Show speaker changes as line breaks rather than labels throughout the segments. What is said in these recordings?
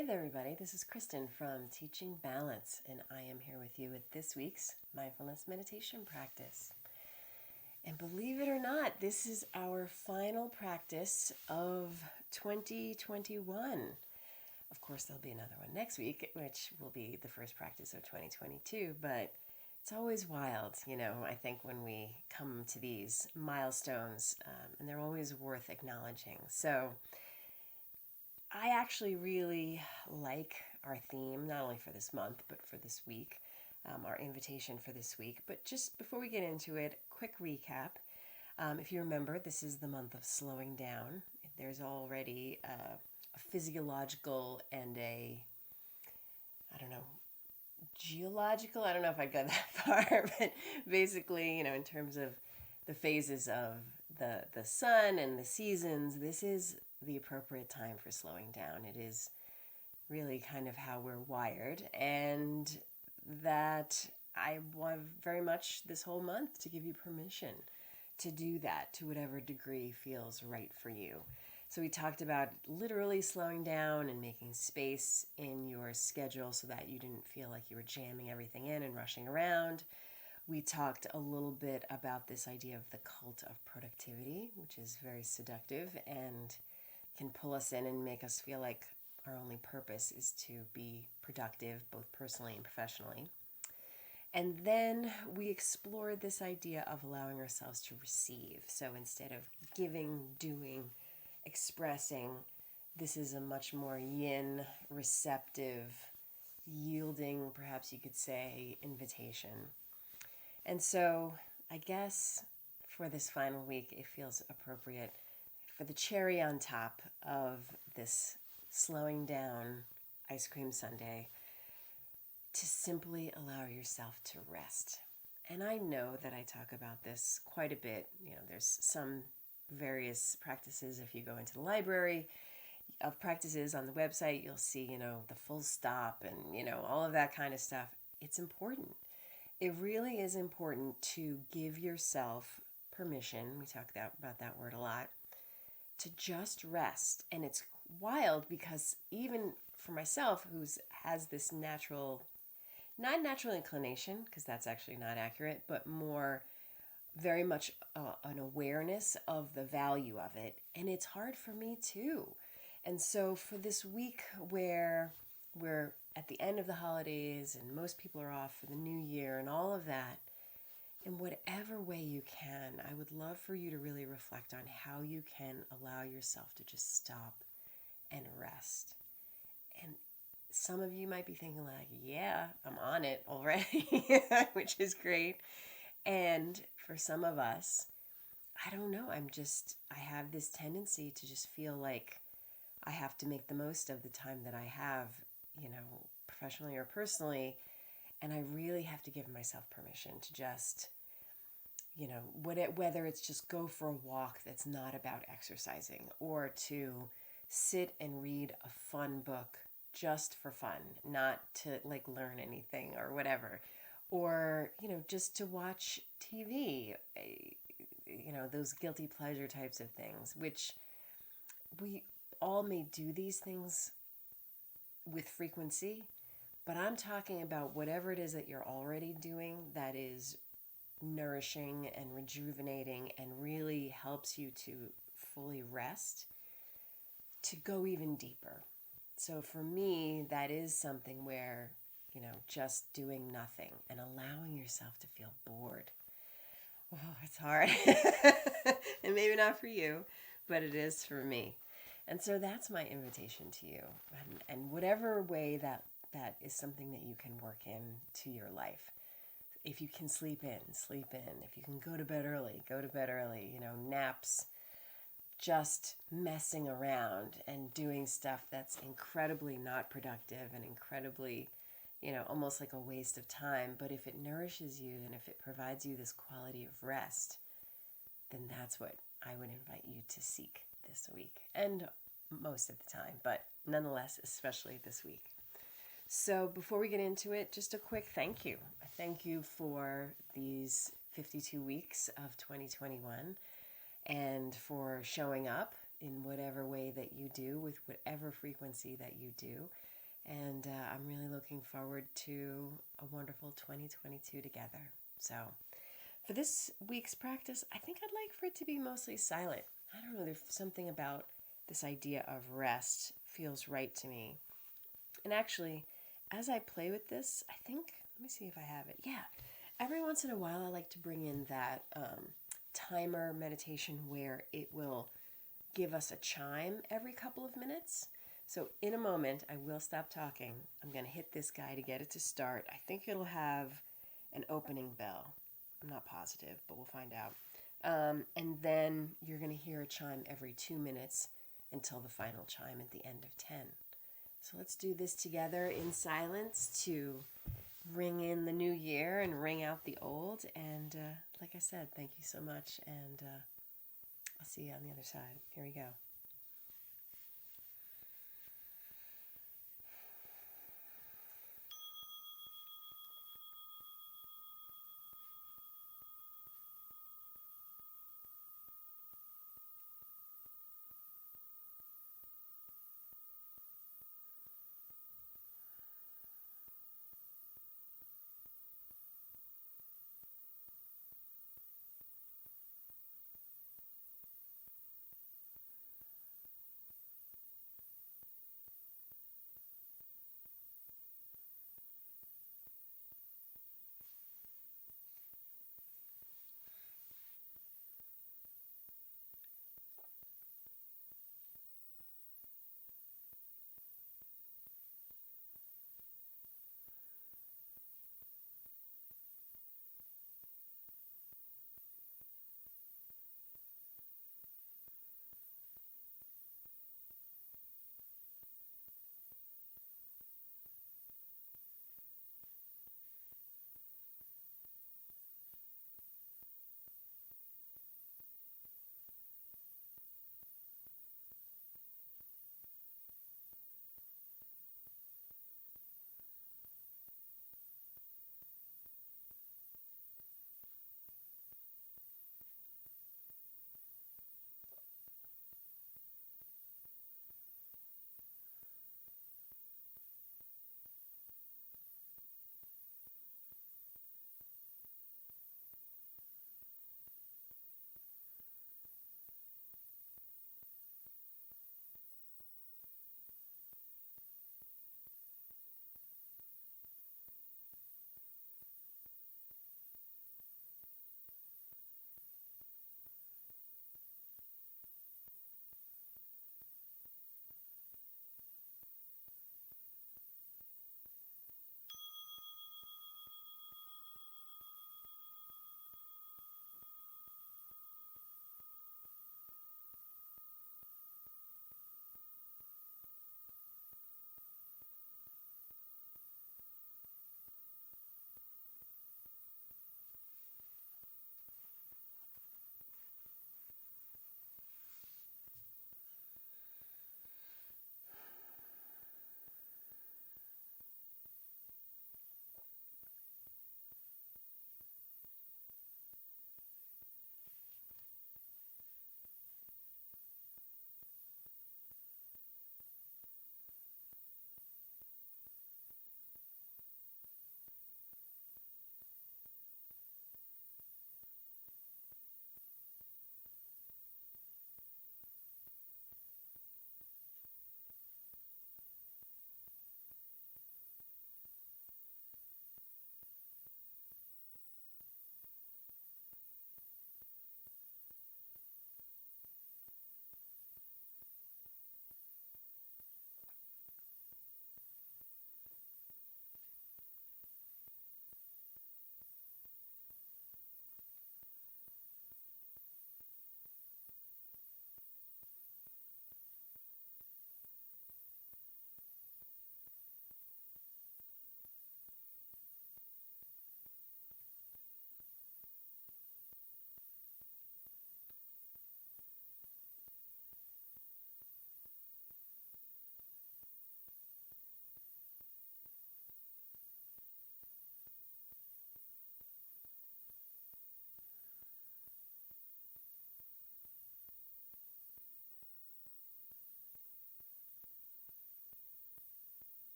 Hey there, everybody. This is Kristin from Teaching Balance, and I am here with you with this week's mindfulness meditation practice. And believe it or not, this is our final practice of 2021. Of course, there'll be another one next week, which will be the first practice of 2022, but it's always wild, I think when we come to these milestones, and they're always worth acknowledging. So I actually really like our theme, not only for this month, but for this week, our invitation for this week. But just before we get into it, quick recap. If you remember, this is the month of slowing down. There's already a physiological and I don't know, geological, I don't know if I'd go that far, but basically, in terms of the phases of the sun and the seasons, this is the appropriate time for slowing down. It is really kind of how we're wired, and that I want very much this whole month to give you permission to do that to whatever degree feels right for you. So we talked about literally slowing down and making space in your schedule so that you didn't feel like you were jamming everything in and rushing around. We talked a little bit about this idea of the cult of productivity, which is very seductive and can pull us in and make us feel like our only purpose is to be productive, both personally and professionally. And then we explored this idea of allowing ourselves to receive. So instead of giving, doing, expressing, this is a much more yin, receptive, yielding, perhaps you could say, invitation. And so I guess for this final week, it feels appropriate for the cherry on top of this slowing down ice cream sundae to simply allow yourself to rest. And I know that I talk about this quite a bit. There's some various practices. If you go into the library of practices on the website, you'll see, the full stop and, all of that kind of stuff. It's important. It really is important to give yourself permission. We talk about that word a lot. To just rest. And it's wild because even for myself, who has this not natural inclination, because that's actually not accurate, but more very much an awareness of the value of it. And it's hard for me too. And so for this week where we're at the end of the holidays and most people are off for the new year and all of that, in whatever way you can, I would love for you to really reflect on how you can allow yourself to just stop and rest. And some of you might be thinking like, yeah, I'm on it already, which is great. And for some of us, I don't know, I have this tendency to just feel like I have to make the most of the time that I have, professionally or personally. And I really have to give myself permission to just, whether it's just go for a walk that's not about exercising, or to sit and read a fun book just for fun, not to learn anything or whatever, or, just to watch TV, those guilty pleasure types of things, which we all may do these things with frequency. But I'm talking about whatever it is that you're already doing that is nourishing and rejuvenating and really helps you to fully rest, to go even deeper. So for me, that is something where, just doing nothing and allowing yourself to feel bored. Oh, it's hard. And maybe not for you, but it is for me. And so that's my invitation to you. And whatever way that is something that you can work into your life. If you can sleep in, sleep in. If you can go to bed early, go to bed early. Naps, just messing around and doing stuff that's incredibly not productive and incredibly, almost like a waste of time. But if it nourishes you and if it provides you this quality of rest, then that's what I would invite you to seek this week. And most of the time, but nonetheless, especially this week. So before we get into it, just a quick thank you. Thank you for these 52 weeks of 2021 and for showing up in whatever way that you do, with whatever frequency that you do. And I'm really looking forward to a wonderful 2022 together. So, for this week's practice, I think I'd like for it to be mostly silent. I don't know, there's something about this idea of rest feels right to me. And actually, as I play with this, I think, let me see if I have it. Yeah, every once in a while, I like to bring in that timer meditation where it will give us a chime every couple of minutes. So, in a moment, I will stop talking. I'm going to hit this guy to get it to start. I think it'll have an opening bell. I'm not positive, but we'll find out. And then you're going to hear a chime every 2 minutes until the final chime at the end of 10. So let's do this together in silence to ring in the new year and ring out the old. And like I said, thank you so much. And I'll see you on the other side. Here we go.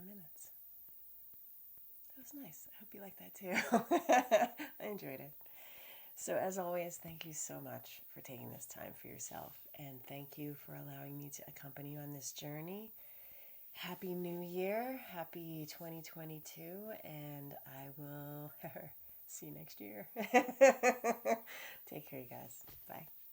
minutes. That was nice. I hope you like that too. I enjoyed it. So as always, thank you so much for taking this time for yourself. And thank you for allowing me to accompany you on this journey. Happy New Year. Happy 2022. And I will see you next year. Take care, you guys. Bye.